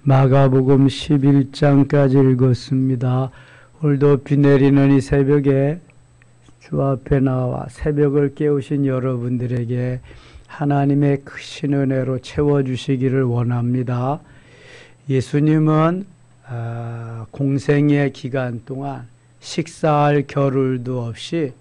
마가복음 11장까지 읽었습니다. 오늘도 비 내리는 이 새벽에 주 앞에 나와 새벽을 깨우신 여러분들에게 하나님의 크신 은혜로 채워주시기를 원합니다. 예수님은 공생의 기간 동안 식사할 겨를도 없이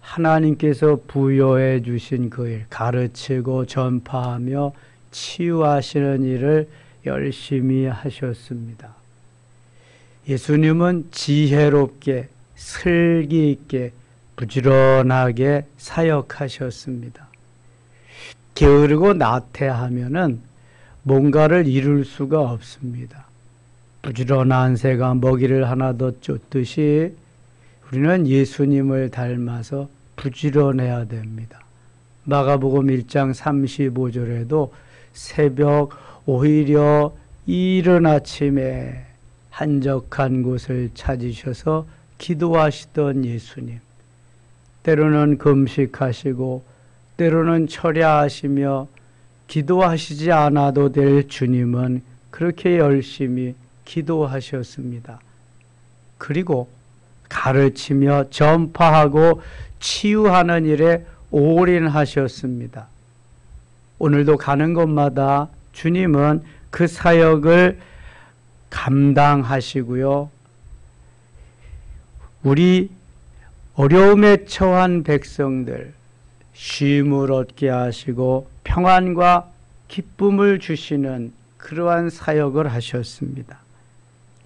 하나님께서 부여해 주신 그 일, 가르치고 전파하며 치유하시는 일을 열심히 하셨습니다. 예수님은 지혜롭게, 슬기 있게, 부지런하게 사역하셨습니다. 게으르고 나태하면은 뭔가를 이룰 수가 없습니다. 부지런한 새가 먹이를 하나 더 쫓듯이 우리는 예수님을 닮아서 부지런해야 됩니다. 마가복음 1장 35절에도 새벽 오히려 이른 아침에 한적한 곳을 찾으셔서 기도하시던 예수님, 때로는 금식하시고 때로는 철야하시며 기도하시지 않아도 될 주님은 그렇게 열심히 기도하셨습니다. 그리고 가르치며 전파하고 치유하는 일에 올인하셨습니다. 오늘도 가는 곳마다 주님은 그 사역을 감당하시고요. 우리 어려움에 처한 백성들 쉼을 얻게 하시고 평안과 기쁨을 주시는 그러한 사역을 하셨습니다.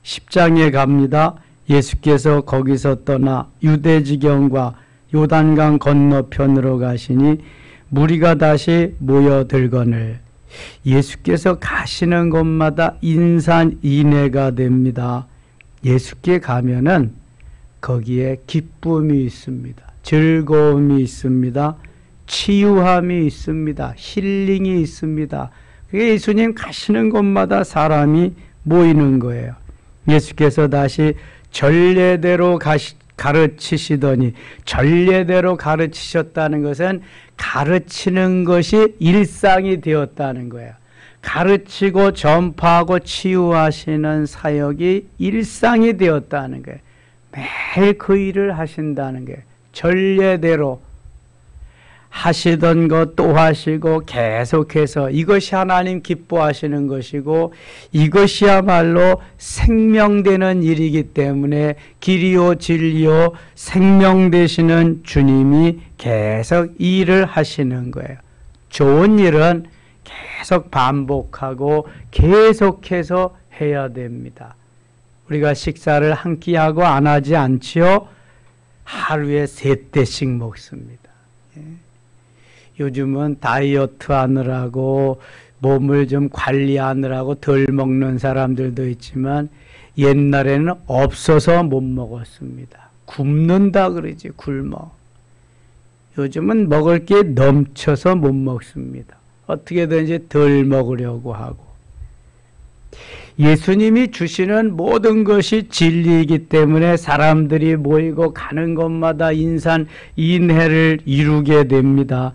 10장에 갑니다. 예수께서 거기서 떠나 유대지경과 요단강 건너편으로 가시니 무리가 다시 모여들거늘 예수께서 가시는 곳마다 인산인해가 됩니다. 예수께 가면은 거기에 기쁨이 있습니다. 즐거움이 있습니다. 치유함이 있습니다. 힐링이 있습니다. 예수님 가시는 곳마다 사람이 모이는 거예요. 예수께서 다시 전례대로 가르치시더니, 전례대로 가르치셨다는 것은 가르치는 것이 일상이 되었다는 거예요. 가르치고 전파하고 치유하시는 사역이 일상이 되었다는 거예요. 매일 그 일을 하신다는 거예요. 전례대로 하시던 것 또 하시고 계속해서 이것이 하나님 기뻐하시는 것이고 이것이야말로 생명되는 일이기 때문에 길이요 진리요 생명 되시는 주님이 계속 일을 하시는 거예요. 좋은 일은 계속 반복하고 계속해서 해야 됩니다. 우리가 식사를 한 끼 하고 안 하지 않지요? 하루에 3대씩 먹습니다. 요즘은 다이어트 하느라고 몸을 좀 관리하느라고 덜 먹는 사람들도 있지만 옛날에는 없어서 못 먹었습니다. 굶는다 그러지, 굶어. 요즘은 먹을 게 넘쳐서 못 먹습니다. 어떻게든지 덜 먹으려고 하고. 예수님이 주시는 모든 것이 진리이기 때문에 사람들이 모이고 가는 곳마다 인산인해를 이루게 됩니다.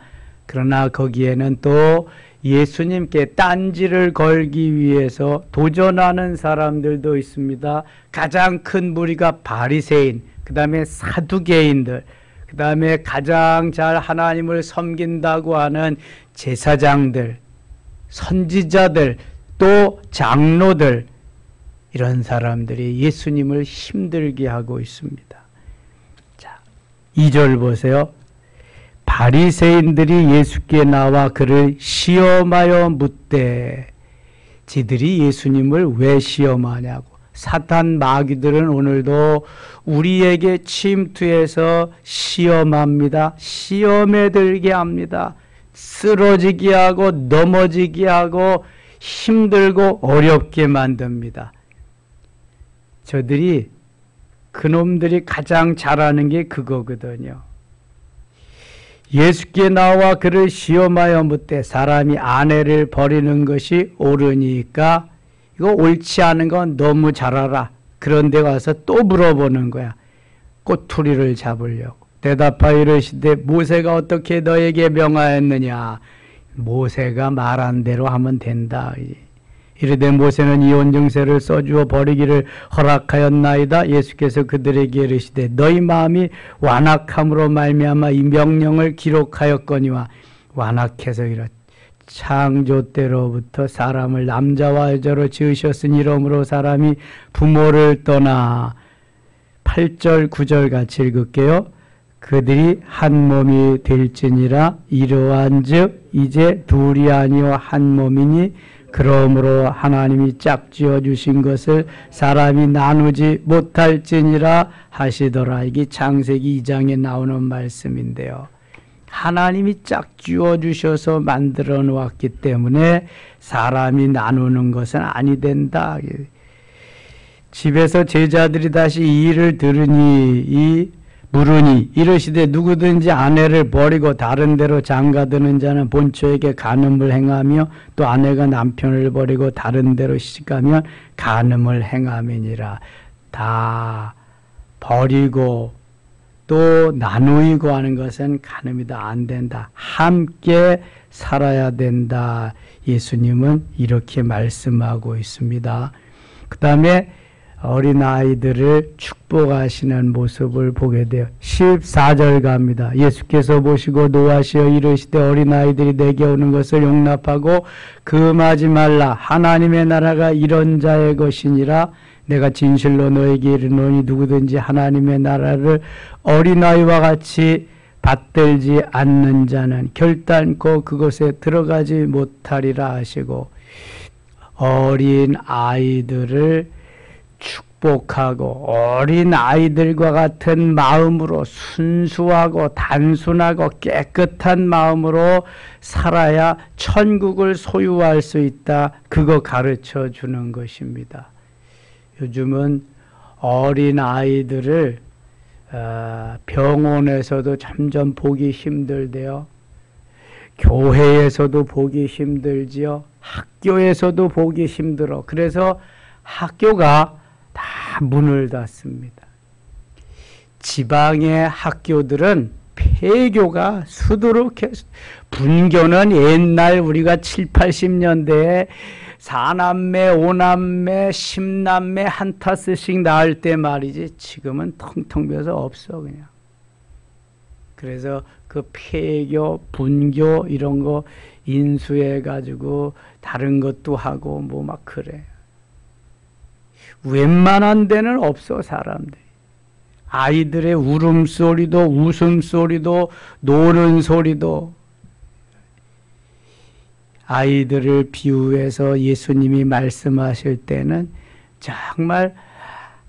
그러나 거기에는 또 예수님께 딴지를 걸기 위해서 도전하는 사람들도 있습니다. 가장 큰 무리가 바리새인, 그 다음에 사두개인들, 그 다음에 가장 잘 하나님을 섬긴다고 하는 제사장들, 선지자들, 또 장로들, 이런 사람들이 예수님을 힘들게 하고 있습니다. 자, 2절 보세요. 바리새인들이 예수께 나와 그를 시험하여 묻되, 지들이 예수님을 왜 시험하냐고. 사탄 마귀들은 오늘도 우리에게 침투해서 시험합니다. 시험에 들게 합니다. 쓰러지게 하고 넘어지게 하고 힘들고 어렵게 만듭니다. 저들이, 그놈들이 가장 잘하는 게 그거거든요. 예수께 나와 그를 시험하여 묻되, 사람이 아내를 버리는 것이 옳으니까 이거 옳지 않은 건 너무 잘 알아. 그런데 가서 또 물어보는 거야. 꼬투리를 잡으려고. 대답하여 이르시되, 모세가 어떻게 너에게 명하였느냐. 모세가 말한 대로 하면 된다. 이르되 모세는 이혼 증서를 써주어 버리기를 허락하였나이다. 예수께서 그들에게 이르시되 너희 마음이 완악함으로 말미암아 이 명령을 기록하였거니와 완악해서 이렇 창조 때로부터 사람을 남자와 여자로 지으셨으니 이러므로 사람이 부모를 떠나 8절 9절 같이 읽을게요. 그들이 한 몸이 될지니라. 이러한즉 이제 둘이 아니요 한 몸이니 그러므로 하나님이 짝지어 주신 것을 사람이 나누지 못할지니라 하시더라. 이게 창세기 2장에 나오는 말씀인데요. 하나님이 짝지어 주셔서 만들어 놓았기 때문에 사람이 나누는 것은 아니 된다. 집에서 제자들이 다시 이 일을 들으니 물으니 이르시되 누구든지 아내를 버리고 다른 데로 장가드는 자는 본처에게 간음을 행하며 또 아내가 남편을 버리고 다른 데로 시집가면 간음을 행함이니라. 다 버리고 또 나누이고 하는 것은 간음이다. 안 된다. 함께 살아야 된다. 예수님은 이렇게 말씀하고 있습니다. 그 다음에 어린아이들을 축복하시는 모습을 보게 돼요. 14절 갑니다. 예수께서 보시고 노하시어 이르시되 어린아이들이 내게 오는 것을 용납하고 금하지 말라. 하나님의 나라가 이런 자의 것이니라. 내가 진실로 너에게 이르노니 누구든지 하나님의 나라를 어린아이와 같이 받들지 않는 자는 결단코 그곳에 들어가지 못하리라 하시고 어린아이들을 축복하고 어린아이들과 같은 마음으로 순수하고 단순하고 깨끗한 마음으로 살아야 천국을 소유할 수 있다. 그거 가르쳐 주는 것입니다. 요즘은 어린아이들을 병원에서도 점점 보기 힘들대요. 교회에서도 보기 힘들지요. 학교에서도 보기 힘들어. 그래서 학교가 다 문을 닫습니다. 지방의 학교들은 폐교가 수두룩해서 분교는 옛날 우리가 7, 80년대에 4남매, 5남매, 10남매 한 타스씩 낳을 때 말이지 지금은 텅텅 비어서 없어 그냥. 그래서 그 폐교, 분교 이런 거 인수해가지고 다른 것도 하고 뭐 막 그래. 웬만한 데는 없어 사람들이. 아이들의 울음소리도 웃음소리도 노는 소리도 아이들을 비유해서 예수님이 말씀하실 때는 정말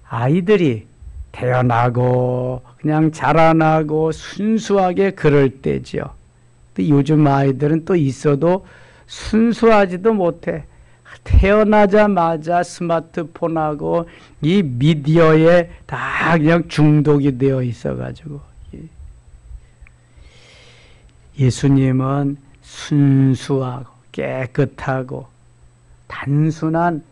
아이들이 태어나고 그냥 자라나고 순수하게 그럴 때지요. 근데 요즘 아이들은 또 있어도 순수하지도 못해. 태어나자마자 스마트폰하고 이 미디어에 다 그냥 중독이 되어 있어가지고 예수님은 순수하고 깨끗하고 단순한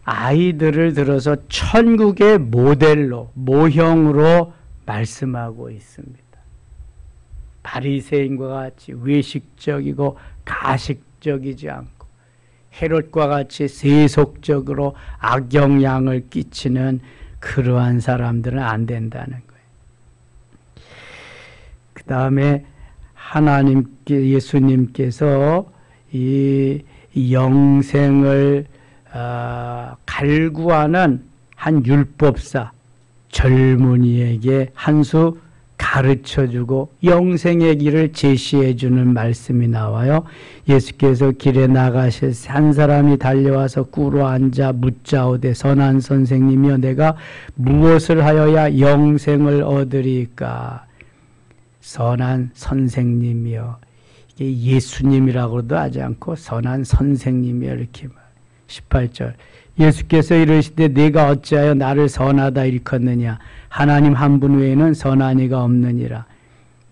아이들을 들어서 천국의 모델로 모형으로 말씀하고 있습니다. 바리새인과 같이 외식적이고 가식적이지 않고 헤롯과 같이 세속적으로 악영향을 끼치는 그러한 사람들은 안 된다는 거예요. 그 다음에 예수님께서 이 영생을 갈구하는 한 율법사 젊은이에게 한 수 가르쳐주고 영생의 길을 제시해주는 말씀이 나와요. 예수께서 길에 나가실 한 사람이 달려와서 꿇어 앉아 묻자오되 선한 선생님이여 내가 무엇을 하여야 영생을 얻으리까? 선한 선생님이여. 이게 예수님이라고도 하지 않고 선한 선생님이여 이렇게 말. 18절 예수께서 이르시되 네가 어찌하여 나를 선하다 일컫느냐? 하나님 한 분 외에는 선한 이가 없느니라.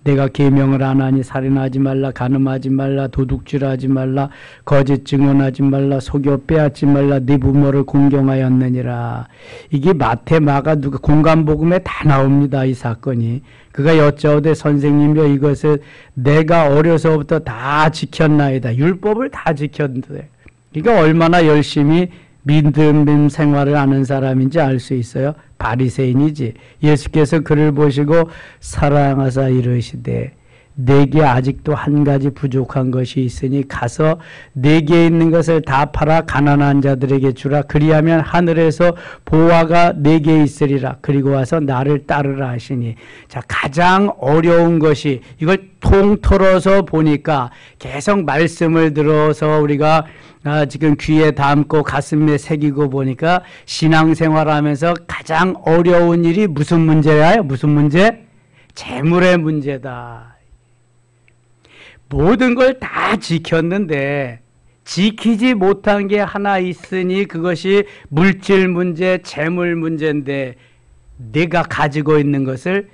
내가 계명을 안 하니 살인하지 말라, 간음하지 말라, 도둑질하지 말라, 거짓 증언하지 말라, 속여 빼앗지 말라, 네 부모를 공경하였느니라. 이게 마태, 마가, 누가 공간복음에 다 나옵니다. 이 사건이. 그가 여짜오되 선생님이여 이것을 내가 어려서부터 다 지켰나이다. 율법을 다 지켰는데 그러니까 얼마나 열심히 믿음 생활을 하는 사람인지 알 수 있어요. 바리새인이지. 예수께서 그를 보시고 사랑하사 이르시되 내게 아직도 한 가지 부족한 것이 있으니 가서 내게 있는 것을 다 팔아 가난한 자들에게 주라. 그리하면 하늘에서 보화가 내게 있으리라. 그리고 와서 나를 따르라 하시니. 자, 가장 어려운 것이 이걸 통틀어서 보니까 계속 말씀을 들어서 우리가 지금 귀에 담고 가슴에 새기고 보니까 신앙생활하면서 가장 어려운 일이 무슨 문제예요? 무슨 문제? 재물의 문제다. 모든 걸 다 지켰는데 지키지 못한 게 하나 있으니 그것이 물질 문제, 재물 문제인데 내가 가지고 있는 것을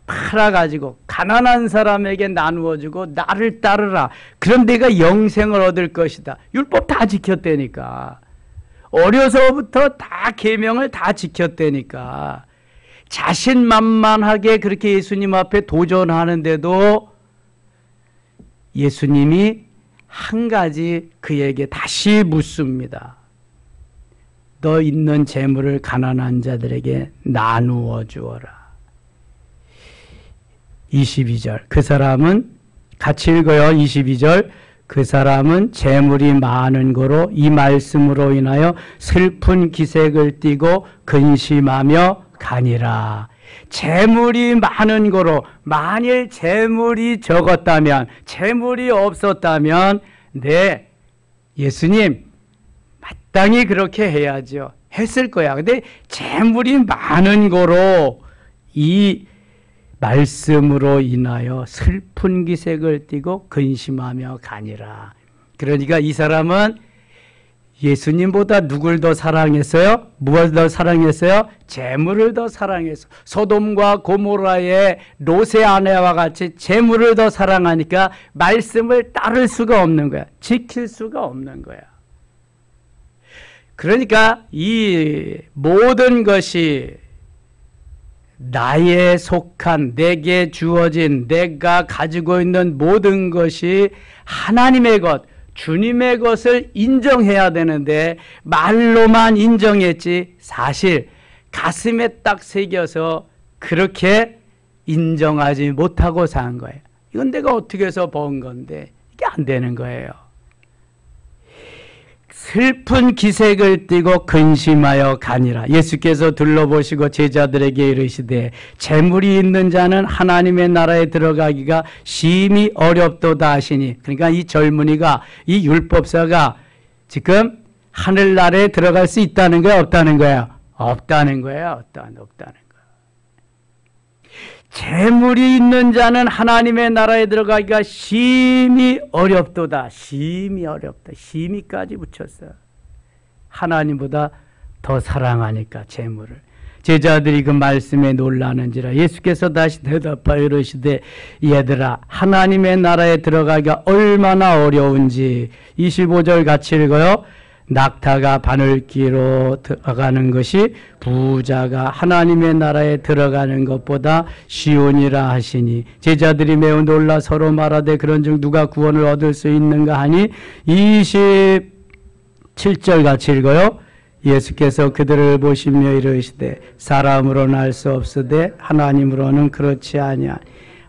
팔아가지고 가난한 사람에게 나누어주고 나를 따르라. 그럼 내가 영생을 얻을 것이다. 율법 다 지켰다니까. 어려서부터 다 계명을 다 지켰다니까. 자신만만하게 그렇게 예수님 앞에 도전하는데도 예수님이 한 가지 그에게 다시 묻습니다. 너 있는 재물을 가난한 자들에게 나누어 주어라. 22절. 그 사람은 같이 읽어요. 22절. 그 사람은 재물이 많은 거로 이 말씀으로 인하여 슬픈 기색을 띠고 근심하며 가니라. 재물이 많은 거로 만일 재물이 적었다면 재물이 없었다면 네 예수님 마땅히 그렇게 해야죠. 했을 거야. 근데 재물이 많은 거로 이 말씀으로 인하여 슬픈 기색을 띠고 근심하며 가니라. 그러니까 이 사람은 예수님보다 누굴 더 사랑했어요? 무엇을 더 사랑했어요? 재물을 더 사랑했어. 소돔과 고모라의 롯의 아내와 같이 재물을 더 사랑하니까 말씀을 따를 수가 없는 거야. 지킬 수가 없는 거야. 그러니까 이 모든 것이 나에 속한 내게 주어진 내가 가지고 있는 모든 것이 하나님의 것, 주님의 것을 인정해야 되는데 말로만 인정했지 사실 가슴에 딱 새겨서 그렇게 인정하지 못하고 산 거예요. 이건 내가 어떻게 해서 번 건데 이게 안 되는 거예요. 슬픈 기색을 띠고 근심하여 가니라. 예수께서 둘러보시고 제자들에게 이르시되 재물이 있는 자는 하나님의 나라에 들어가기가 심히 어렵도다 하시니. 그러니까 이 젊은이가 이 율법사가 지금 하늘나라에 들어갈 수 있다는 거야 없다는 거야? 없다는 거야. 없다는 거야. 재물이 있는 자는 하나님의 나라에 들어가기가 심히 어렵도다. 심히 어렵다. 심히까지 붙였어. 하나님보다 더 사랑하니까 재물을. 제자들이 그 말씀에 놀라는지라. 예수께서 다시 대답하여 이르시되 얘들아 하나님의 나라에 들어가기가 얼마나 어려운지. 25절 같이 읽어요. 낙타가 바늘기로 들어가는 것이 부자가 하나님의 나라에 들어가는 것보다 쉬우니라 하시니. 제자들이 매우 놀라 서로 말하되 그런즉 누가 구원을 얻을 수 있는가 하니. 27절 같이 읽어요. 예수께서 그들을 보시며 이르시되 사람으로는 알 수 없으되 하나님으로는 그렇지 아니하니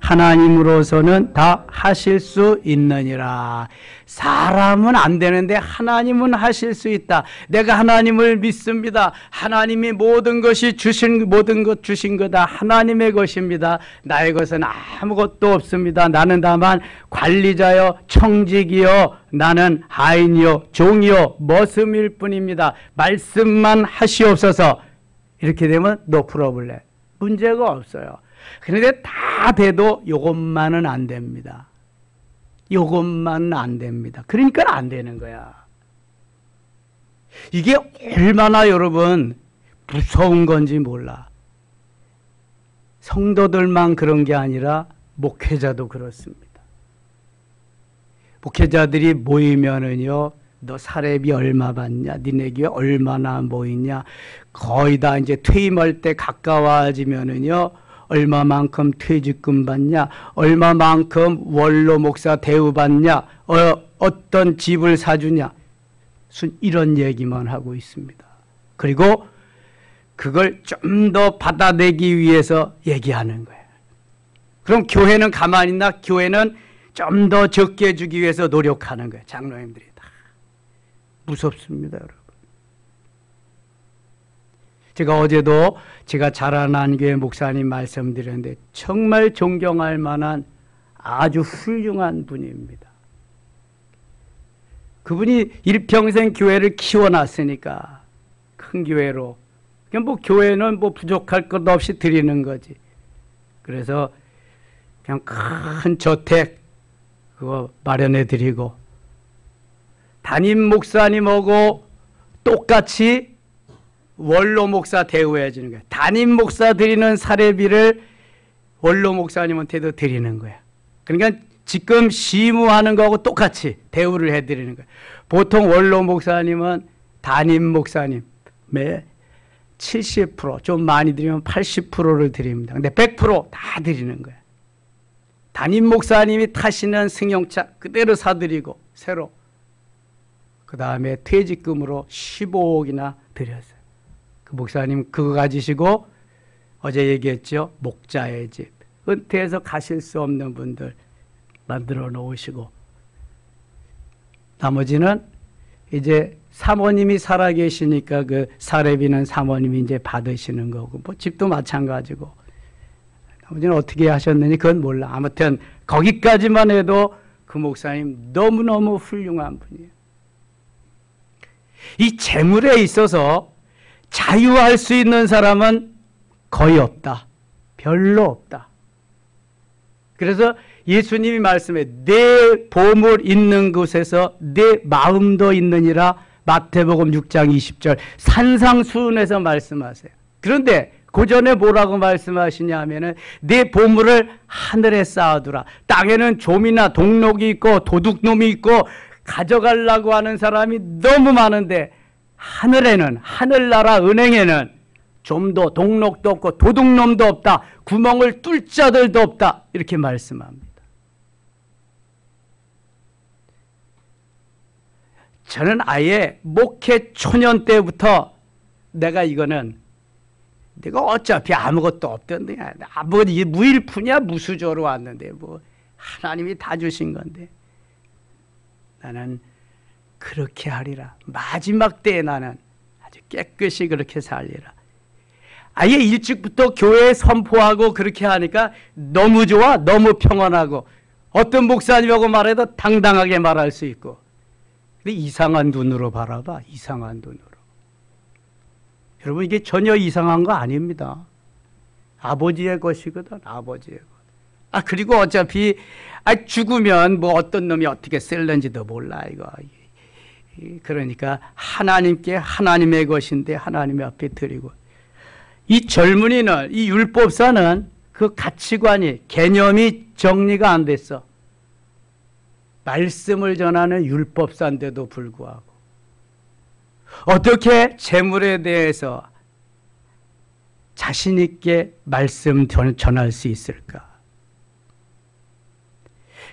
하나님으로서는 다 하실 수 있느니라. 사람은 안 되는데 하나님은 하실 수 있다. 내가 하나님을 믿습니다. 하나님이 모든 것이 모든 것 주신 거다. 하나님의 것입니다. 나의 것은 아무것도 없습니다. 나는 다만 관리자요 청직이요 나는 하인이요 종이요 머슴일 뿐입니다. 말씀만 하시옵소서. 이렇게 되면 no problem. 문제가 없어요. 그런데 다 돼도 요것만은 안 됩니다. 요것만은 안 됩니다. 그러니까 안 되는 거야. 이게 얼마나 여러분 무서운 건지 몰라. 성도들만 그런 게 아니라 목회자도 그렇습니다. 목회자들이 모이면은요, 너 사례비 얼마 받냐? 니네 교회 얼마나 모이냐? 거의 다 이제 퇴임할 때 가까워지면은요, 얼마만큼 퇴직금 받냐? 얼마만큼 원로 목사 대우 받냐? 어떤 집을 사주냐? 이런 얘기만 하고 있습니다. 그리고 그걸 좀 더 받아내기 위해서 얘기하는 거예요. 그럼 교회는 가만히 있나? 교회는 좀 더 적게 해주기 위해서 노력하는 거예요. 장로님들이 다. 무섭습니다, 여러분. 제가 어제도 제가 자라난 교회 목사님 말씀드렸는데 정말 존경할 만한 아주 훌륭한 분입니다. 그분이 일평생 교회를 키워놨으니까 큰 교회로. 그냥 뭐 교회는 뭐 부족할 것 없이 드리는 거지. 그래서 그냥 큰 저택 그거 마련해 드리고 담임 목사님하고 똑같이 원로 목사 대우해 주는 거야. 담임 목사 드리는 사례비를 원로 목사님한테도 드리는 거야. 그러니까 지금 시무하는 거하고 똑같이 대우를 해 드리는 거야. 보통 원로 목사님은 담임 목사님의 70%, 좀 많이 드리면 80%를 드립니다. 근데 100%다 드리는 거야. 담임 목사님이 타시는 승용차 그대로 사드리고 새로 그 다음에 퇴직금으로 15억이나 드렸어요. 그 목사님 그거 가지시고 어제 얘기했죠. 목자의 집. 은퇴해서 가실 수 없는 분들 만들어 놓으시고 나머지는 이제 사모님이 살아계시니까 그 사례비는 사모님이 이제 받으시는 거고 뭐 집도 마찬가지고 나머지는 어떻게 하셨느니 그건 몰라. 아무튼 거기까지만 해도 그 목사님 너무너무 훌륭한 분이에요. 이 재물에 있어서 자유할 수 있는 사람은 거의 없다. 별로 없다. 그래서 예수님이 말씀해 내 보물 있는 곳에서 내 마음도 있느니라 마태복음 6장 20절 산상수훈에서 말씀하세요. 그런데 그 전에 뭐라고 말씀하시냐 하면은 내 보물을 하늘에 쌓아두라. 땅에는 좀이나 동록이 있고 도둑놈이 있고 가져가려고 하는 사람이 너무 많은데 하늘에는 하늘나라 은행에는 좀도 동록도 없고 도둑놈도 없다. 구멍을 뚫 자들도 없다. 이렇게 말씀합니다. 저는 아예 목회 초년 때부터 내가 어차피 아무것도 없던데 아무것도 무일푼이야 무수저로 왔는데 뭐 하나님이 다 주신 건데 나는 그렇게 하리라. 마지막 때에 나는 아주 깨끗이 그렇게 살리라. 아예 일찍부터 교회에 선포하고 그렇게 하니까 너무 좋아. 너무 평안하고 어떤 목사님하고 말해도 당당하게 말할 수 있고 근데 이상한 눈으로 바라봐. 이상한 눈으로. 여러분 이게 전혀 이상한 거 아닙니다. 아버지의 것이거든. 아버지의 것. 그리고 어차피 죽으면 뭐 어떤 놈이 어떻게 쓸는지도 몰라 이거. 그러니까 하나님께 하나님의 것인데 하나님 앞에 드리고 이 젊은이는 이 율법사는 그 가치관이 개념이 정리가 안 됐어. 말씀을 전하는 율법사인데도 불구하고 어떻게 재물에 대해서 자신 있게 말씀 전할 수 있을까?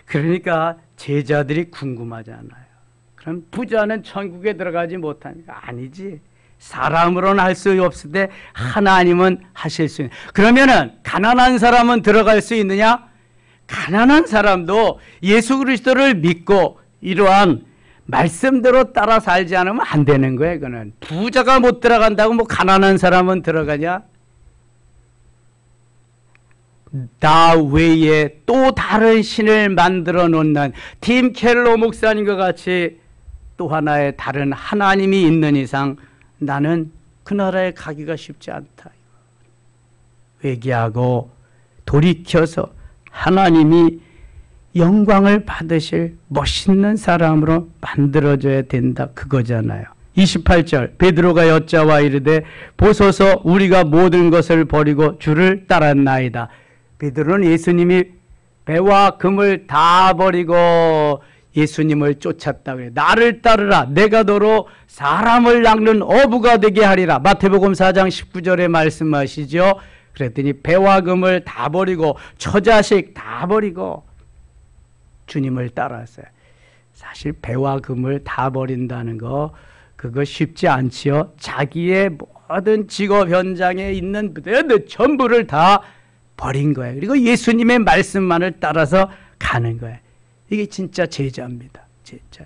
그러니까 제자들이 궁금하잖아요. 그럼 부자는 천국에 들어가지 못하니까 아니지. 사람으로는 할 수 없을 때 하나님은 하실 수 있는. 그러면은 가난한 사람은 들어갈 수 있느냐? 가난한 사람도 예수 그리스도를 믿고 이러한 말씀대로 따라 살지 않으면 안 되는 거예요. 그거는 부자가 못 들어간다고 뭐 가난한 사람은 들어가냐? 나 외에 또 다른 신을 만들어 놓는 팀 켈러 목사님과 같이 또 하나의 다른 하나님이 있는 이상 나는 그 나라에 가기가 쉽지 않다. 회개하고 돌이켜서 하나님이 영광을 받으실 멋있는 사람으로 만들어줘야 된다. 그거잖아요. 28절 베드로가 여짜와 이르되 보소서 우리가 모든 것을 버리고 주를 따랐나이다. 베드로는 예수님이 배와 금을 다 버리고 예수님을 쫓았다. 그래. 나를 따르라. 내가 너로 사람을 낚는 어부가 되게 하리라. 마태복음 4장 19절에 말씀하시죠. 그랬더니 배와 금을 다 버리고 처자식 다 버리고 주님을 따랐어요. 사실 배와 금을 다 버린다는 거 그거 쉽지 않지요. 자기의 모든 직업 현장에 있는 전부를 다 버린 거예요. 그리고 예수님의 말씀만을 따라서 가는 거예요. 이게 진짜 제자입니다. 제자.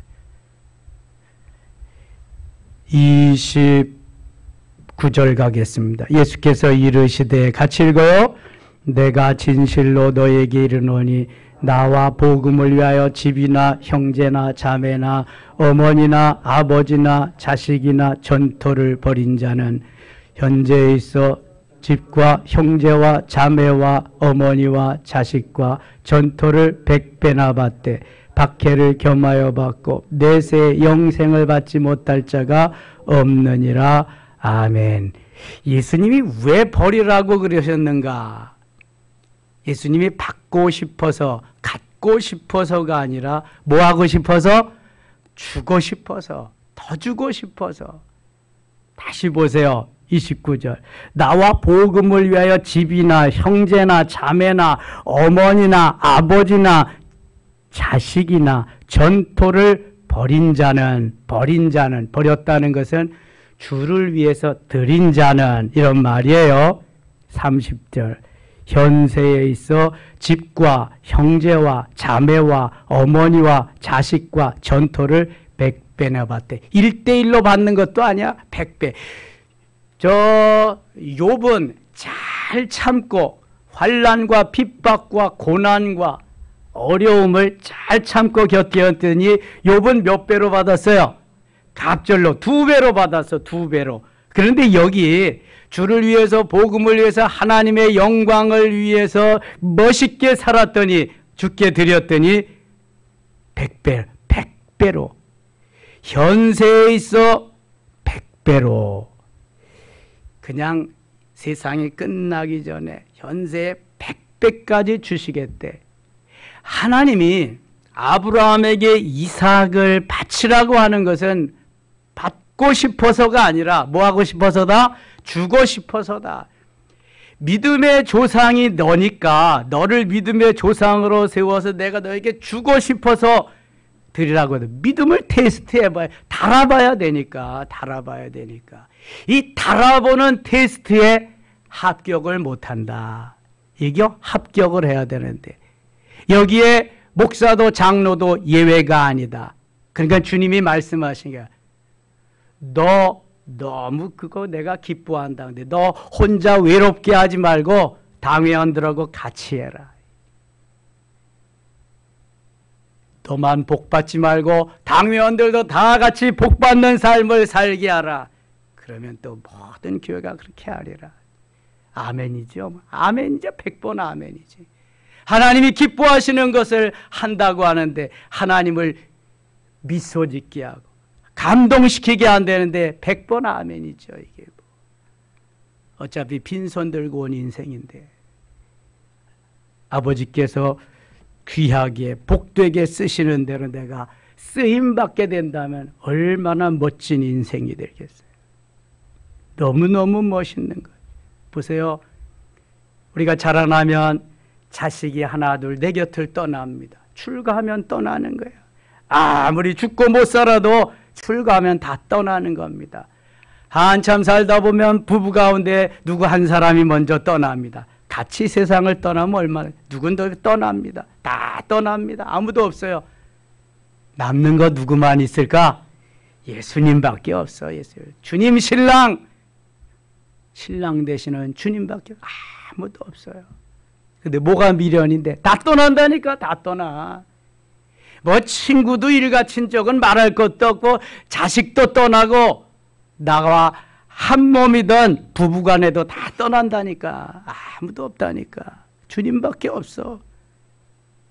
29절 가겠습니다. 예수께서 이르시되 같이 읽어요. 내가 진실로 너에게 이르노니 나와 복음을 위하여 집이나 형제나 자매나 어머니나 아버지나 자식이나 전토를 벌인 자는 현재에 있어 집과 형제와 자매와 어머니와 자식과 전토를 100배나 받되 박해를 겸하여 받고 내세 영생을 받지 못할 자가 없느니라. 아멘. 예수님이 왜 버리라고 그러셨는가? 예수님이 받고 싶어서 갖고 싶어서가 아니라 뭐 하고 싶어서? 주고 싶어서, 더 주고 싶어서. 다시 보세요. 29절. 나와 복음을 위하여 집이나 형제나 자매나 어머니나 아버지나 자식이나 전토를 버린 자는, 버렸다는 것은 주를 위해서 드린 자는, 이런 말이에요. 30절. 현세에 있어 집과 형제와 자매와 어머니와 자식과 전토를 100배나 받대. 1대1로 받는 것도 아니야. 100배. 저 욥은 잘 참고 환난과 핍박과 고난과 어려움을 잘 참고 견뎠더니 욥은 몇 배로 받았어요? 갑절로 2배로 받았어. 2배로. 그런데 여기 주를 위해서, 복음을 위해서, 하나님의 영광을 위해서 멋있게 살았더니, 주께 드렸더니 100배로. 현세에 있어 100배로. 그냥 세상이 끝나기 전에 현세에 100배까지 주시겠대. 하나님이 아브라함에게 이삭을 바치라고 하는 것은 받고 싶어서가 아니라 뭐 하고 싶어서다? 주고 싶어서다. 믿음의 조상이 너니까 너를 믿음의 조상으로 세워서 내가 너에게 주고 싶어서 드리라고 해도 믿음을 테스트해봐야, 달아봐야 되니까. 이 달아보는 테스트에 합격을 못한다. 이게 합격을 해야 되는데 여기에 목사도 장로도 예외가 아니다. 그러니까 주님이 말씀하신 게 너 너무 그거 내가 기뻐한다. 근데 너 혼자 외롭게 하지 말고 당회원들하고 같이 해라. 너만 복 받지 말고 당회원들도 다 같이 복 받는 삶을 살게 하라. 그러면 또 모든 교회가 그렇게 하리라. 아멘이죠. 아멘이죠. 100번 아멘이지. 하나님이 기뻐하시는 것을 한다고 하는데 하나님을 미소 짓게 하고 감동시키게 안 되는데 100번 아멘이죠. 이게 뭐. 어차피 빈손 들고 온 인생인데 아버지께서 귀하게 복되게 쓰시는 대로 내가 쓰임받게 된다면 얼마나 멋진 인생이 되겠어요. 너무너무 멋있는 거예요. 보세요. 우리가 자라나면 자식이 하나 둘 내 곁을 떠납니다. 출가하면 떠나는 거예요. 아무리 죽고 못 살아도 출가하면 다 떠나는 겁니다. 한참 살다 보면 부부 가운데 누구 한 사람이 먼저 떠납니다. 같이 세상을 떠나면 얼마나, 누군가 떠납니다. 다 떠납니다. 아무도 없어요. 남는 거 누구만 있을까? 예수님밖에 없어. 예수님. 주님 신랑 되시는 주님밖에 아무도 없어요. 근데 뭐가 미련인데 다 떠난다니까. 다 떠나. 뭐 친구도 일가 친척은 말할 것도 없고 자식도 떠나고 나와 한 몸이던 부부간에도 다 떠난다니까. 아무도 없다니까. 주님밖에 없어.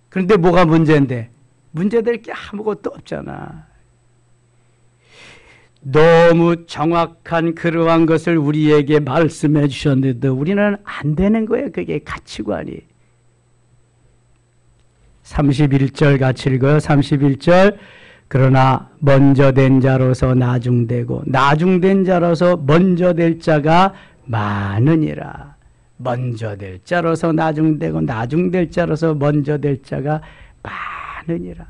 그런데 뭐가 문제인데? 문제될 게 아무것도 없잖아. 너무 정확한 그러한 것을 우리에게 말씀해 주셨는데 우리는 안 되는 거예요. 그게 가치관이. 31절 같이 읽어요. 31절. 그러나 먼저 된 자로서 나중되고 나중된 자로서 먼저 될 자가 많으니라. 먼저 될 자로서 나중되고 나중될 자로서 먼저 될 자가 많으니라.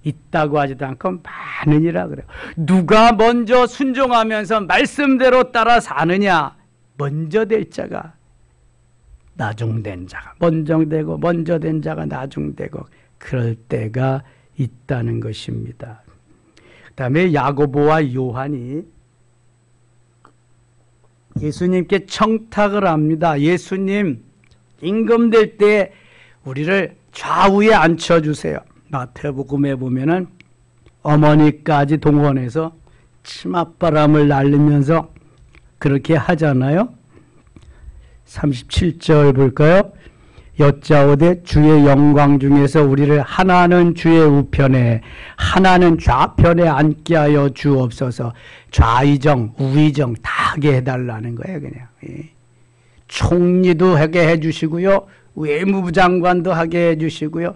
있다고 하지도 않고 많으니라 그래요. 누가 먼저 순종하면서 말씀대로 따라 사느냐? 먼저 될 자가 나중된 자가 먼저 되고 먼저 된 자가 나중되고 그럴 때가 있다는 것입니다. 그 다음에 야고보와 요한이 예수님께 청탁을 합니다. 예수님 임금될 때 우리를 좌우에 앉혀주세요. 마태복음에 보면은 어머니까지 동원해서 치맛바람을 날리면서 그렇게 하잖아요. 37절 볼까요? 여짜오되 주의 영광 중에서 우리를 하나는 주의 우편에 하나는 좌편에 앉게 하여 주옵소서. 좌의정 우의정 다 하게 해달라는 거예요. 그냥 총리도 하게 해주시고요, 외무부 장관도 하게 해주시고요.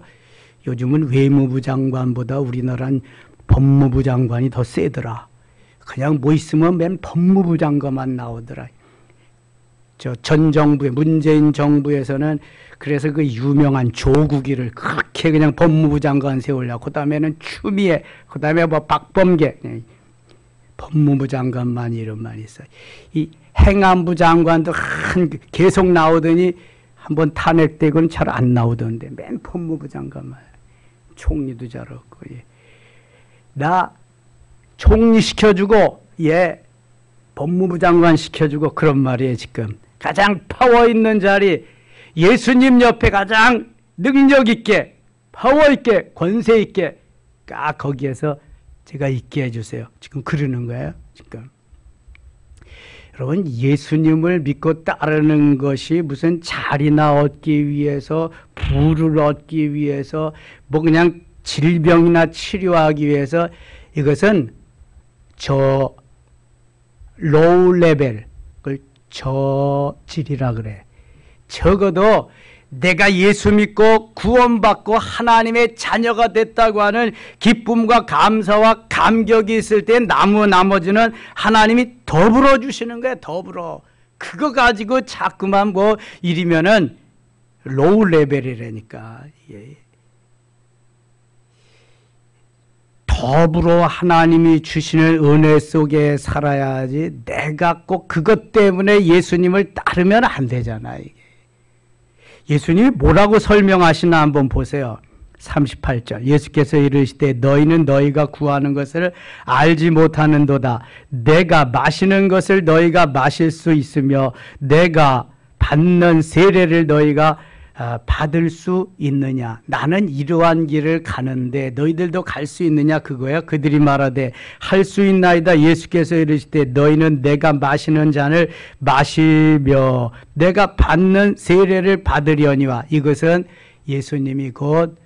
요즘은 외무부 장관보다 우리나라는 법무부 장관이 더 세더라. 그냥 뭐 있으면 맨 법무부 장관만 나오더라. 저 전 정부에 문재인 정부에서는 그래서 그 유명한 조국이를 그렇게 그냥 법무부 장관 세우려고, 그 다음에는 추미애, 그 다음에 뭐 박범계, 법무부 장관만 이름만 있어요. 이 행안부 장관도 계속 나오더니 한번 탄핵되고는 잘 안 나오던데 맨 법무부 장관만. 총리도 잘 없고. 나 총리 시켜주고 법무부 장관 시켜주고 그런 말이에요. 지금 가장 파워 있는 자리, 예수님 옆에 가장 능력 있게 파워 있게 권세 있게 거기에서 제가 있게 해주세요. 지금 그러는 거예요. 지금 여러분, 예수님을 믿고 따르는 것이 무슨 자리나 얻기 위해서, 부를 얻기 위해서, 뭐 그냥 질병이나 치료하기 위해서, 이것은 저 로우 레벨, 그걸 저질이라 그래. 적어도 내가 예수 믿고 구원받고 하나님의 자녀가 됐다고 하는 기쁨과 감사와 감격이 있을 때 나머지는 하나님이 더불어 주시는 거야. 더불어. 그거 가지고 자꾸만 뭐 이러면은 로우 레벨이라니까. 더불어 하나님이 주시는 은혜 속에 살아야지, 내가 꼭 그것 때문에 예수님을 따르면 안 되잖아. 이게. 예수님이 뭐라고 설명하시나 한번 보세요. 38절 예수께서 이르시되 너희는 너희가 구하는 것을 알지 못하는도다. 내가 마시는 것을 너희가 마실 수 있으며 내가 받는 세례를 너희가 받을 수 있느냐. 나는 이러한 길을 가는데 너희들도 갈 수 있느냐 그거야. 그들이 말하되 할 수 있나이다. 예수께서 이르시되 너희는 내가 마시는 잔을 마시며 내가 받는 세례를 받으려니와. 이것은 예수님이 곧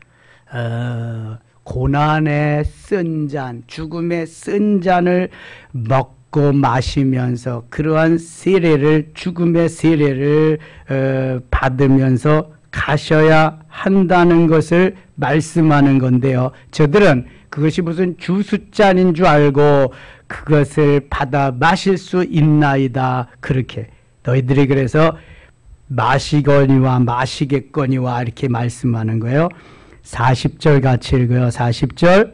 고난의 쓴 잔, 죽음의 쓴 잔을 먹고 마시면서 그러한 세례를, 죽음의 세례를 받으면서 가셔야 한다는 것을 말씀하는 건데요. 저들은 그것이 무슨 주숫잔인 줄 알고 그것을 받아 마실 수 있나이다. 그렇게 너희들이 그래서 마시거니와 마시겠거니와 이렇게 말씀하는 거예요. 40절 같이 읽어요. 40절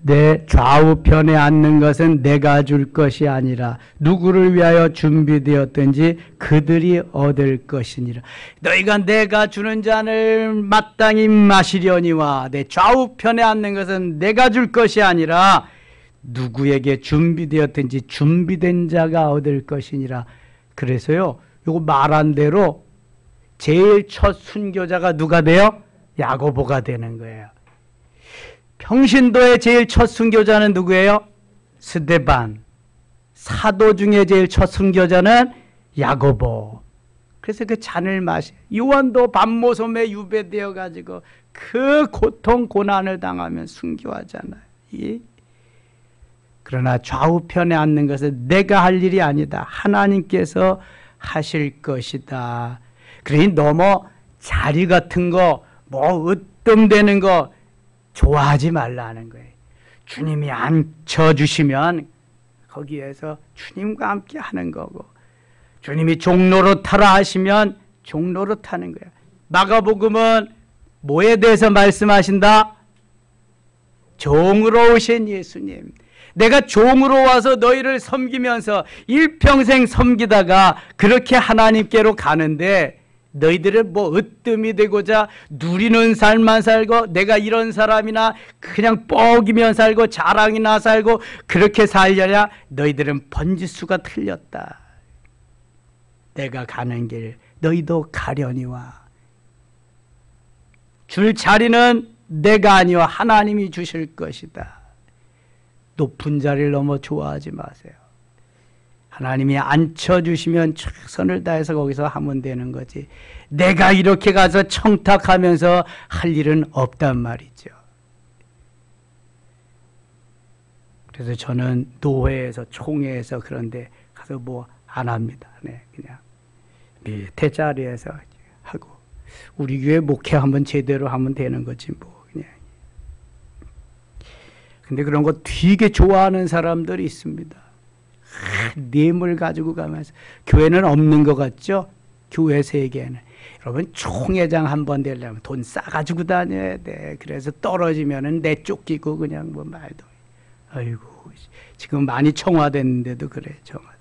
내 좌우편에 앉는 것은 내가 줄 것이 아니라 누구를 위하여 준비되었든지 그들이 얻을 것이니라. 너희가 내가 주는 잔을 마땅히 마시려니와 내 좌우편에 앉는 것은 내가 줄 것이 아니라 누구에게 준비되었든지 준비된 자가 얻을 것이니라. 그래서요, 요거 말한 대로 제일 첫 순교자가 누가 돼요? 야고보가 되는 거예요. 평신도의 제일 첫 순교자는 누구예요? 스데반. 사도 중에 제일 첫 순교자는 야고보. 그래서 그 잔을 마셔. 요한도 밤모섬에 유배되어 가지고 그 고통 고난을 당하면 순교하잖아요. 그러나 좌우편에 앉는 것은 내가 할 일이 아니다. 하나님께서 하실 것이다. 그러니 너무 자리 같은 거, 뭐 으뜸되는 거 좋아하지 말라는 거예요. 주님이 앉혀주시면 거기에서 주님과 함께 하는 거고, 주님이 종로로 타라 하시면 종로로 타는 거예요. 마가복음은 뭐에 대해서 말씀하신다? 종으로 오신 예수님, 내가 종으로 와서 너희를 섬기면서 일평생 섬기다가 그렇게 하나님께로 가는데 너희들은 뭐 으뜸이 되고자 누리는 삶만 살고 내가 이런 사람이나 그냥 뻐기면 살고 자랑이나 살고 그렇게 살려냐? 너희들은 번지수가 틀렸다. 내가 가는 길 너희도 가려니와 줄 자리는 내가 아니요 하나님이 주실 것이다. 높은 자리를 너무 좋아하지 마세요. 하나님이 앉혀주시면 최선을 다해서 거기서 하면 되는 거지. 내가 이렇게 가서 청탁하면서 할 일은 없단 말이죠. 그래서 저는 노회에서 총회에서 그런데 가서 뭐 안 합니다. 네, 그냥 밑에 자리에서 하고 우리 교회 목회 한번 제대로 하면 되는 거지 뭐 그냥. 근데 그런 거 되게 좋아하는 사람들이 있습니다. 뇌물 가지고 가면서 교회는 없는 것 같죠? 교회 세계에는. 여러분 총회장 한번 되려면 돈 싸가지고 다녀야 돼. 그래서 떨어지면은 내쫓기고 그냥 뭐 말도. 아이고 지금 많이 청와됐는데도 그래 청와대.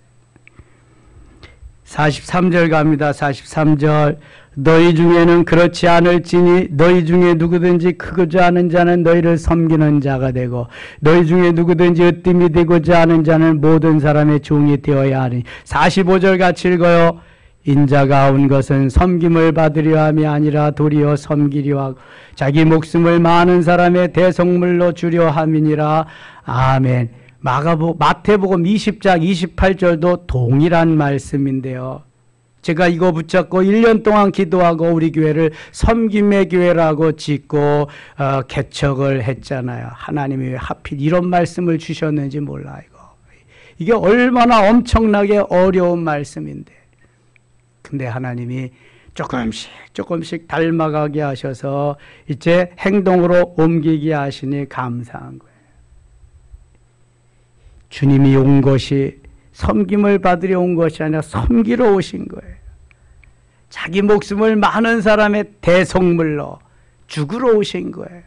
43절 갑니다. 43절 너희 중에는 그렇지 않을지니 너희 중에 누구든지 크고자 하는 자는 너희를 섬기는 자가 되고 너희 중에 누구든지 으뜸이 되고자 하는 자는 모든 사람의 종이 되어야 하니. 45절 같이 읽어요. 인자가 온 것은 섬김을 받으려 함이 아니라 도리어 섬기려 하고 자기 목숨을 많은 사람의 대속물로 주려 함이니라. 아멘. 마태복음 20장 28절도 동일한 말씀인데요. 제가 이거 붙잡고 1년 동안 기도하고 우리 교회를 섬김의 교회라고 짓고 개척을 했잖아요. 하나님이 왜 하필 이런 말씀을 주셨는지 몰라 이게 얼마나 엄청나게 어려운 말씀인데. 근데 하나님이 조금씩 닮아가게 하셔서 이제 행동으로 옮기게 하시니 감사한 거예요. 주님이 온 것이 섬김을 받으려 온 것이 아니라 섬기러 오신 거예요. 자기 목숨을 많은 사람의 대속물로 죽으러 오신 거예요.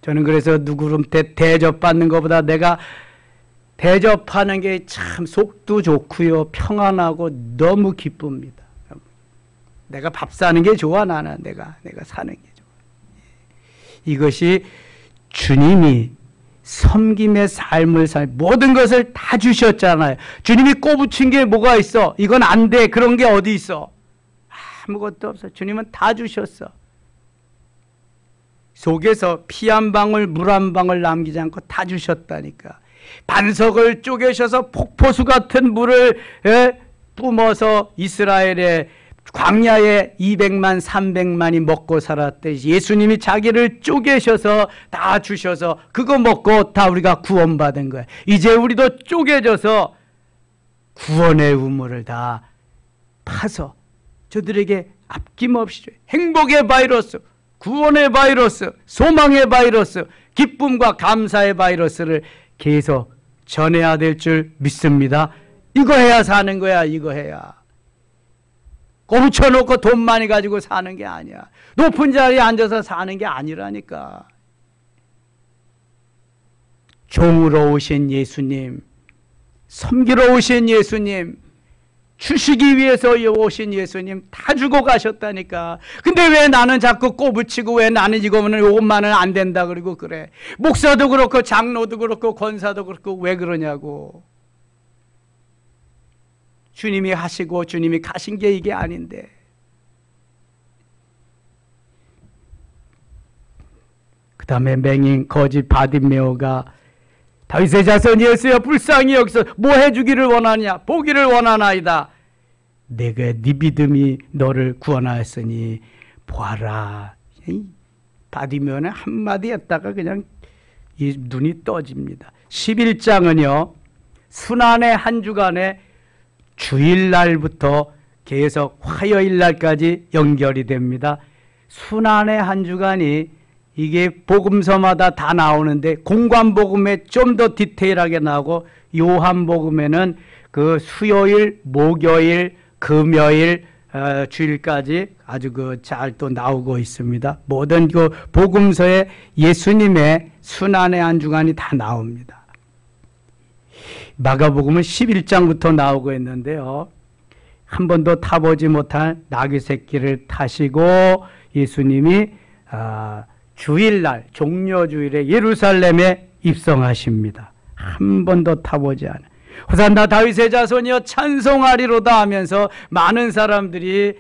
저는 그래서 누구한테 대접받는 것보다 내가 대접하는 게 참 속도 좋고요. 평안하고 너무 기쁩니다. 내가 밥 사는 게 좋아. 나는 내가 사는 게 좋아. 이것이 주님이 섬김의 삶을 모든 것을 다 주셨잖아요. 주님이 꼬부친 게 뭐가 있어? 이건 안 돼. 그런 게 어디 있어? 아무것도 없어. 주님은 다 주셨어. 속에서 피 한 방울 물 한 방울 남기지 않고 다 주셨다니까. 반석을 쪼개셔서 폭포수 같은 물을 뿜어서 이스라엘의 광야에 200만 300만이 먹고 살았대. 예수님이 자기를 쪼개셔서 다 주셔서 그거 먹고 다 우리가 구원받은 거야. 이제 우리도 쪼개져서 구원의 우물을 다 파서 저들에게 아낌없이 행복의 바이러스, 구원의 바이러스, 소망의 바이러스, 기쁨과 감사의 바이러스를 계속 전해야 될 줄 믿습니다. 이거 해야 사는 거야. 이거 해야. 꼬부쳐놓고 돈 많이 가지고 사는 게 아니야. 높은 자리에 앉아서 사는 게 아니라니까. 종으로 오신 예수님, 섬기러 오신 예수님, 주시기 위해서 오신 예수님 다 주고 가셨다니까. 근데 왜 나는 자꾸 꼬부치고 왜 나는 이것만은 안 된다 그러고 그래. 목사도 그렇고 장로도 그렇고 권사도 그렇고 왜 그러냐고. 주님이 하시고 주님이 가신 게 이게 아닌데. 그 다음에 맹인 거짓 바디메오가 다윗의 자손 예수여 불쌍히 여기서 뭐 해주기를 원하냐? 보기를 원하나이다. 내가 네 믿음이 너를 구원하였으니 보아라. 바디메오는 한마디 했다가 그냥 이 눈이 떠집니다. 11장은요. 순환의 한 주간에 주일날부터 계속 화요일날까지 연결이 됩니다. 순환의 한 주간이 이게 복음서마다 다 나오는데 공관복음에 좀 더 디테일하게 나오고 요한복음에는 그 수요일, 목요일, 금요일, 주일까지 아주 잘 또 나오고 있습니다. 모든 복음서에 예수님의 순환의 안중안이 다 나옵니다. 마가복음은 11장부터 나오고 있는데요. 한 번도 타보지 못한 나귀 새끼를 타시고 예수님이 주일날 종려주일에 예루살렘에 입성하십니다. 한 번도 타보지 않은 호산나 다윗의 자손이여 찬송하리로다 하면서 많은 사람들이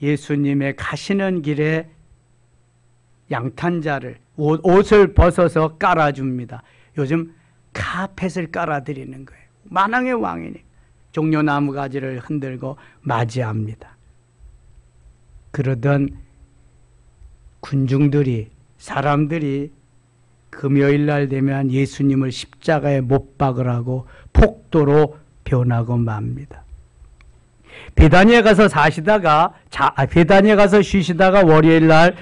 예수님의 가시는 길에 양탄자를 옷을 벗어서 깔아줍니다. 요즘 카펫을 깔아드리는 거예요. 만왕의 왕이니 종려나무 가지를 흔들고 맞이합니다. 그러던 군중들이 사람들이 금요일 날 되면 예수님을 십자가에 못 박으라고 폭도로 변하고 맙니다. 베다니에 가서 베다니에 가서 쉬시다가 월요일 날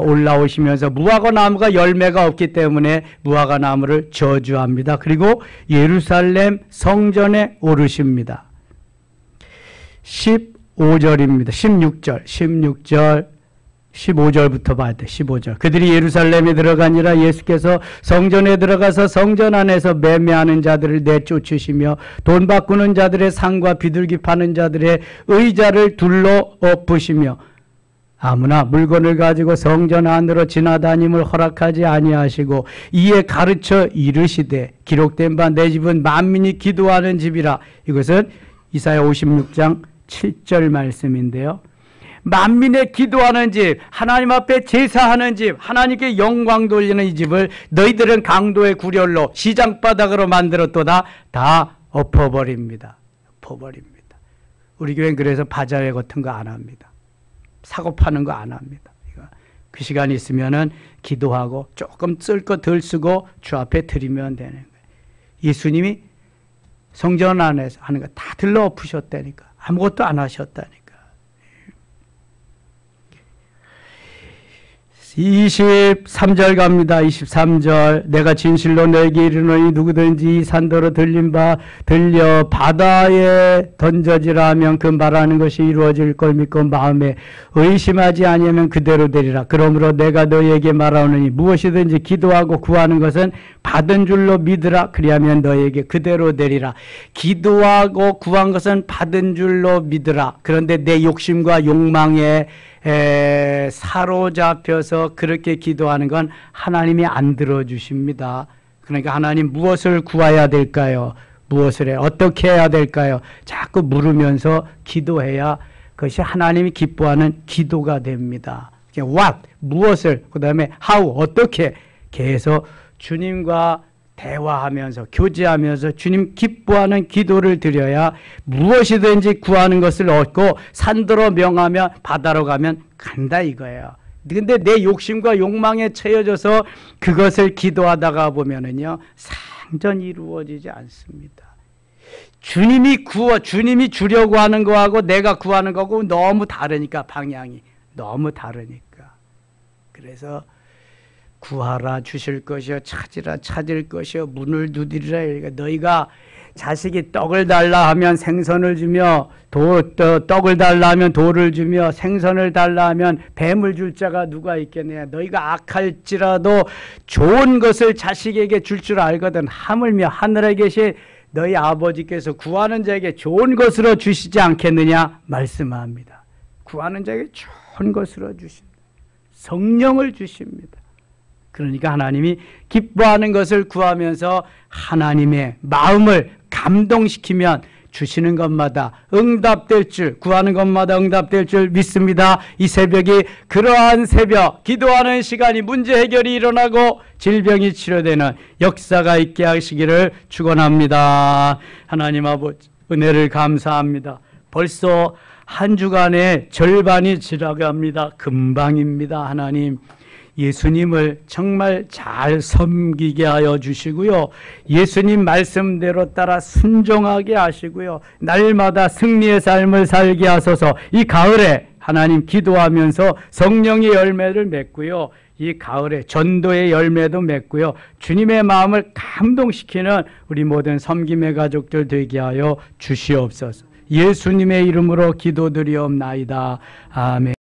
올라오시면서 무화과 나무가 열매가 없기 때문에 무화과 나무를 저주합니다. 그리고 예루살렘 성전에 오르십니다. 15절입니다. 16절 15절부터 봐야 돼. 15절. 그들이 예루살렘에 들어가니라 예수께서 성전에 들어가서 성전 안에서 매매하는 자들을 내쫓으시며 돈 바꾸는 자들의 상과 비둘기 파는 자들의 의자를 둘러 엎으시며 아무나 물건을 가지고 성전 안으로 지나다님을 허락하지 아니하시고 이에 가르쳐 이르시되 기록된 바 내 집은 만민이 기도하는 집이라. 이것은 이사야 56장 7절 말씀인데요. 만민의 기도하는 집, 하나님 앞에 제사하는 집, 하나님께 영광 돌리는 이 집을 너희들은 강도의 구렬로 시장바닥으로 만들었도다. 다 엎어버립니다. 엎어버립니다. 우리 교회는 그래서 바자회 같은 거 안 합니다. 사고 파는 거 안 합니다. 그 시간이 있으면은 기도하고 조금 쓸 거 덜 쓰고 주 앞에 드리면 되는 거예요. 예수님이 성전 안에서 하는 거 다 들러 엎으셨다니까. 아무것도 안 하셨다니까. 23절 갑니다. 23절. 내가 진실로 너에게 이르노니 누구든지 산더러 들려 바다에 던져지라 하면 그 말하는 것이 이루어질 걸 믿고 마음에 의심하지 아니하면 그대로 되리라. 그러므로 내가 너에게 말하노니 무엇이든지 기도하고 구하는 것은 받은 줄로 믿으라. 그리하면 너에게 그대로 되리라. 기도하고 구한 것은 받은 줄로 믿으라. 그런데 내 욕심과 욕망에 사로잡혀서 그렇게 기도하는 건 하나님이 안 들어주십니다. 그러니까 하나님 무엇을 구해야 될까요? 무엇을 해? 어떻게 해야 될까요? 자꾸 물으면서 기도해야 그것이 하나님이 기뻐하는 기도가 됩니다. What? 무엇을? 그 다음에 how? 어떻게? 계속 주님과 대화하면서 교제하면서 주님 기뻐하는 기도를 드려야 무엇이든지 구하는 것을 얻고 산더러 명하며 바다로 가면 간다 이거예요. 근데 내 욕심과 욕망에 채워져서 그것을 기도하다가 보면은요 상전 이루어지지 않습니다. 주님이 주려고 하는 거하고 내가 구하는 거하고 너무 다르니까 방향이 너무 다르니까. 그래서 구하라 주실 것이요 찾으라 찾을 것이요 문을 두드리라. 그러니까 너희가 자식이 떡을 달라 하면 생선을 주며 떡을 달라 하면 돌을 주며 생선을 달라 하면 뱀을 줄 자가 누가 있겠느냐. 너희가 악할지라도 좋은 것을 자식에게 줄 줄 알거든. 하물며 하늘에 계신 너희 아버지께서 구하는 자에게 좋은 것으로 주시지 않겠느냐 말씀합니다. 구하는 자에게 좋은 것으로 주신다. 성령을 주십니다. 그러니까 하나님이 기뻐하는 것을 구하면서 하나님의 마음을 감동시키면 주시는 것마다 응답될 줄, 구하는 것마다 응답될 줄 믿습니다. 이 새벽이 그러한 새벽, 기도하는 시간이 문제 해결이 일어나고 질병이 치료되는 역사가 있게 하시기를 축원합니다. 하나님 아버지 은혜를 감사합니다. 벌써 한 주간의 절반이 지나갑니다. 금방입니다. 하나님 예수님을 정말 잘 섬기게 하여 주시고요. 예수님 말씀대로 따라 순종하게 하시고요. 날마다 승리의 삶을 살게 하소서. 이 가을에 하나님 기도하면서 성령의 열매를 맺고요. 이 가을에 전도의 열매도 맺고요. 주님의 마음을 감동시키는 우리 모든 섬김의 가족들 되게 하여 주시옵소서. 예수님의 이름으로 기도드리옵나이다. 아멘.